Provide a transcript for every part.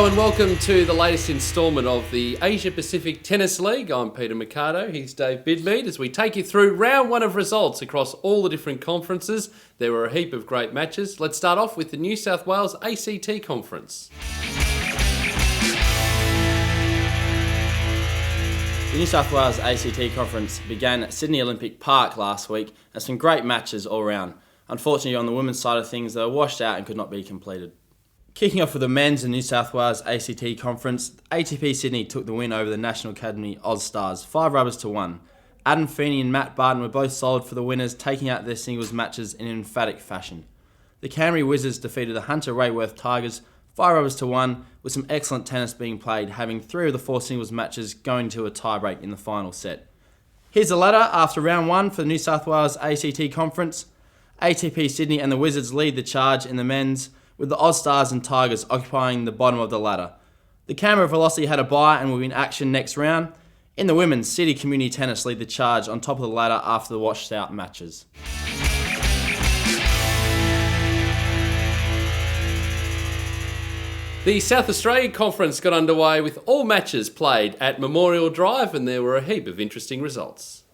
Hello and welcome to the latest instalment of the Asia Pacific Tennis League. I'm Peter Marcato, he's Dave Bidmeade, as we take you through round one of results across all the different conferences. There were a heap of great matches. Let's start off with the New South Wales ACT Conference. The New South Wales ACT Conference began at Sydney Olympic Park last week and some great matches all round. Unfortunately, on the women's side of things, they were washed out and could not be completed. Kicking off with the men's and New South Wales ACT Conference, ATP Sydney took the win over the National Academy Oz Stars, 5-1. Adam Feeney and Matt Barton were both solid for the winners, taking out their singles matches in an emphatic fashion. The Canterbury Wizards defeated the Hunter Rayworth Tigers, 5-1, with some excellent tennis being played, having 3 of the 4 singles matches going to a tiebreak in the final set. Here's the ladder after round 1 for the New South Wales ACT Conference. ATP Sydney and the Wizards lead the charge in the men's, with the Oz Stars and Tigers occupying the bottom of the ladder. The Canberra Velocity had a bye and will be in action next round. In the women's, City Community Tennis lead the charge on top of the ladder after the washed out matches. The South Australian Conference got underway with all matches played at Memorial Drive, and there were a heap of interesting results.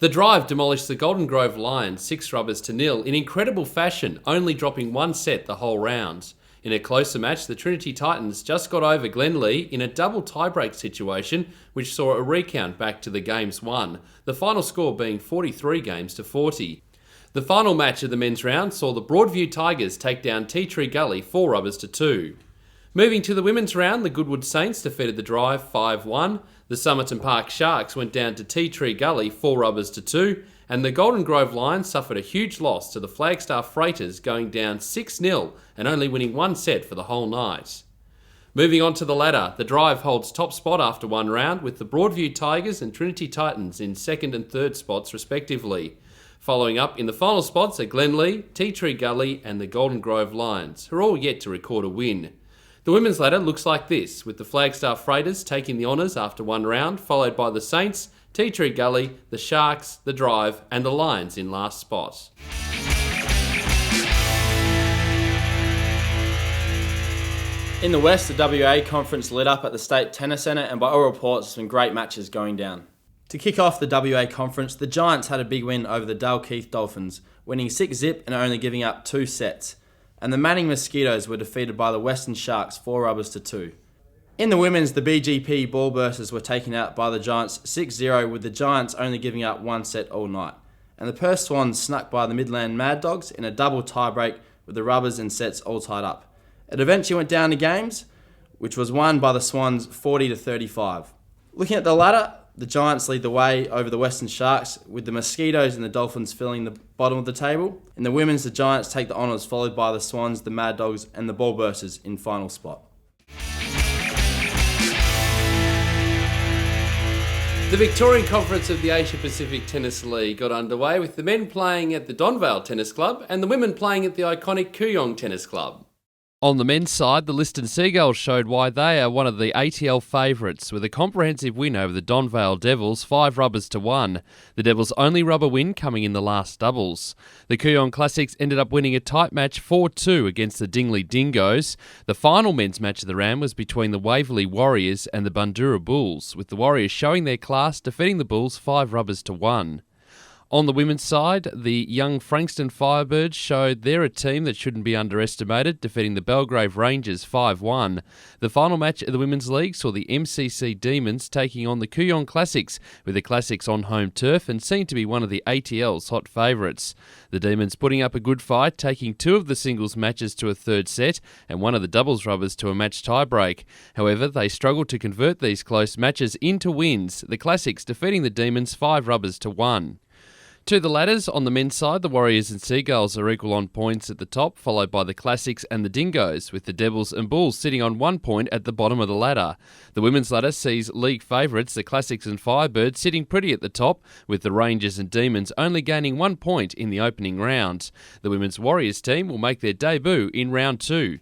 The Drive demolished the Golden Grove Lions 6-0 in incredible fashion, only dropping 1 set the whole round. In a closer match, the Trinity Titans just got over Glenlee in a double tiebreak situation, which saw a recount back to the games won, the final score being 43-40. The final match of the men's round saw the Broadview Tigers take down Tea Tree Gully 4-2. Moving to the women's round, the Goodwood Saints defeated the Drive 5-1. The Somerton Park Sharks went down to Tea Tree Gully 4-2, and the Golden Grove Lions suffered a huge loss to the Flagstaff Freighters, going down 6-0 and only winning 1 set for the whole night. Moving on to the ladder, the Drive holds top spot after 1 round, with the Broadview Tigers and Trinity Titans in 2nd and 3rd spots respectively. Following up in the final spots are Glenlee, Tea Tree Gully and the Golden Grove Lions, who are all yet to record a win. The women's ladder looks like this, with the Flagstaff Freighters taking the honours after 1 round, followed by the Saints, Tea Tree Gully, the Sharks, the Drive and the Lions in last spot. In the West, the WA Conference lit up at the State Tennis Centre, and by all reports, some great matches going down. To kick off the WA Conference, the Giants had a big win over the Dalkeith Dolphins, winning 6-0 and only giving up 2 sets. And the Manning Mosquitoes were defeated by the Western Sharks 4-2. In the women's, the BGP Ball Bursters were taken out by the Giants 6-0, with the Giants only giving up 1 set all night. And the Perth Swans snuck by the Midland Mad Dogs in a double tiebreak, with the rubbers and sets all tied up. It eventually went down to games, which was won by the Swans 40-35. Looking at the ladder, the Giants lead the way over the Western Sharks, with the Mosquitoes and the Dolphins filling the bottom of the table. In the women's, the Giants take the honours, followed by the Swans, the Mad Dogs and the Ball Bursters in final spot. The Victorian Conference of the Asia Pacific Tennis League got underway, with the men playing at the Donvale Tennis Club and the women playing at the iconic Kooyong Tennis Club. On the men's side, the Liston Seagulls showed why they are one of the ATL favourites, with a comprehensive win over the Donvale Devils 5-1. The Devils' only rubber win coming in the last doubles. The Kooyong Classics ended up winning a tight match 4-2 against the Dingley Dingoes. The final men's match of the round was between the Waverley Warriors and the Bundoora Bulls, with the Warriors showing their class, defeating the Bulls 5-1. On the women's side, the young Frankston Firebirds showed they're a team that shouldn't be underestimated, defeating the Belgrave Rangers 5-1. The final match of the Women's League saw the MCC Demons taking on the Kooyong Classics, with the Classics on home turf and seen to be one of the ATL's hot favourites. The Demons putting up a good fight, taking 2 of the singles matches to a 3rd set and 1 of the doubles rubbers to a match tiebreak. However, they struggled to convert these close matches into wins, the Classics defeating the Demons 5-1. To the ladders, on the men's side, the Warriors and Seagulls are equal on points at the top, followed by the Classics and the Dingoes, with the Devils and Bulls sitting on 1 point at the bottom of the ladder. The women's ladder sees league favourites, the Classics and Firebirds, sitting pretty at the top, with the Rangers and Demons only gaining 1 point in the opening round. The women's Warriors team will make their debut in round 2.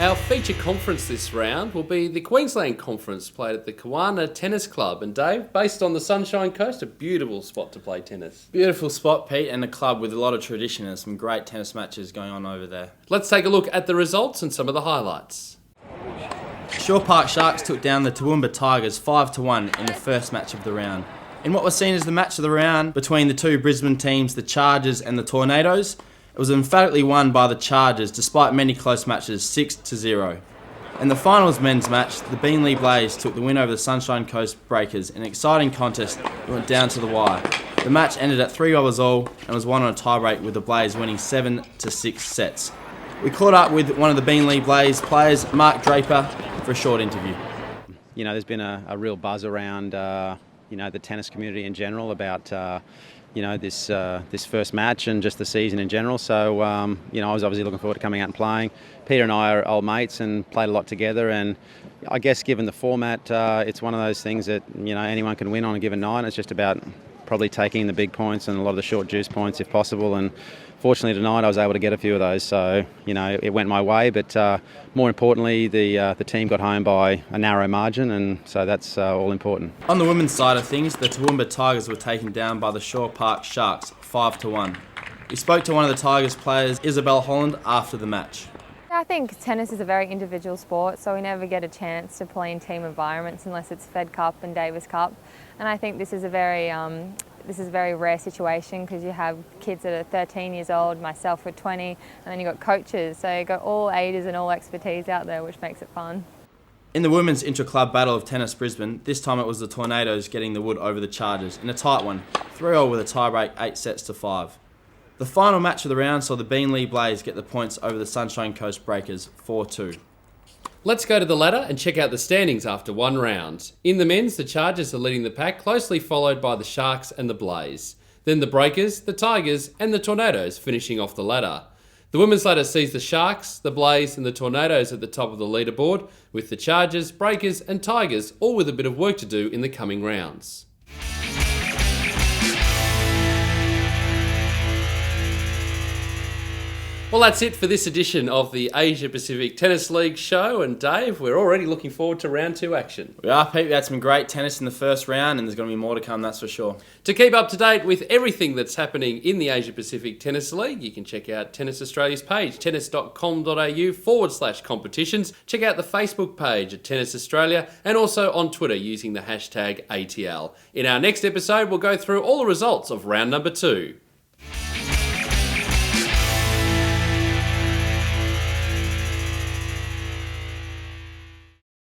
Our feature conference this round will be the Queensland Conference played at the Kawana Tennis Club. And Dave, based on the Sunshine Coast, a beautiful spot to play tennis. Beautiful spot, Pete, and a club with a lot of tradition and some great tennis matches going on over there. Let's take a look at the results and some of the highlights. Shore Park Sharks took down the Toowoomba Tigers 5-1 in the first match of the round. In what was seen as the match of the round between the two Brisbane teams, the Chargers and the Tornadoes, it was emphatically won by the Chargers despite many close matches, 6-0. In the finals men's match, the Bidmeade Blaze took the win over the Sunshine Coast Breakers in an exciting contest that went down to the wire. The match ended at 3 all and was won on a tiebreak with the Blaze winning 7-6 sets. We caught up with one of the Bidmeade Blaze players, Mark Draper, for a short interview. You know, there's been a real buzz around, the tennis community in general about, this first match and just the season in general. So, I was obviously looking forward to coming out and playing. Peter and I are old mates and played a lot together. And I guess given the format, it's one of those things that, anyone can win on a given night. It's just about probably taking the big points and a lot of the short juice points if possible. And fortunately tonight I was able to get a few of those. So, it went my way. But more importantly, the team got home by a narrow margin. And so that's all important. On the women's side of things, the Toowoomba Tigers were taken down by the Shore Park Sharks 5-1. We spoke to one of the Tigers players, Isabel Holland, after the match. I think tennis is a very individual sport, so we never get a chance to play in team environments unless it's Fed Cup and Davis Cup. And I think this is a very rare situation because you have kids that are 13 years old, myself at 20, and then you've got coaches. So you've got all ages and all expertise out there, which makes it fun. In the women's intra-club battle of Tennis Brisbane, this time it was the Tornadoes getting the wood over the Chargers in a tight one, 3-0 with a tiebreak 8-5. The final match of the round saw the Bidmeade Blaze get the points over the Sunshine Coast Breakers 4-2. Let's go to the ladder and check out the standings after one round. In the men's, the Chargers are leading the pack, closely followed by the Sharks and the Blaze. Then the Breakers, the Tigers and the Tornadoes finishing off the ladder. The women's ladder sees the Sharks, the Blaze and the Tornadoes at the top of the leaderboard, with the Chargers, Breakers and Tigers all with a bit of work to do in the coming rounds. Well, that's it for this edition of the Asia Pacific Tennis League show. And Dave, we're already looking forward to round 2 action. We are, Pete. We had some great tennis in the first round, and there's going to be more to come, that's for sure. To keep up to date with everything that's happening in the Asia Pacific Tennis League, you can check out Tennis Australia's page, tennis.com.au/competitions. Check out the Facebook page at Tennis Australia and also on Twitter using the hashtag ATL. In our next episode, we'll go through all the results of round number 2.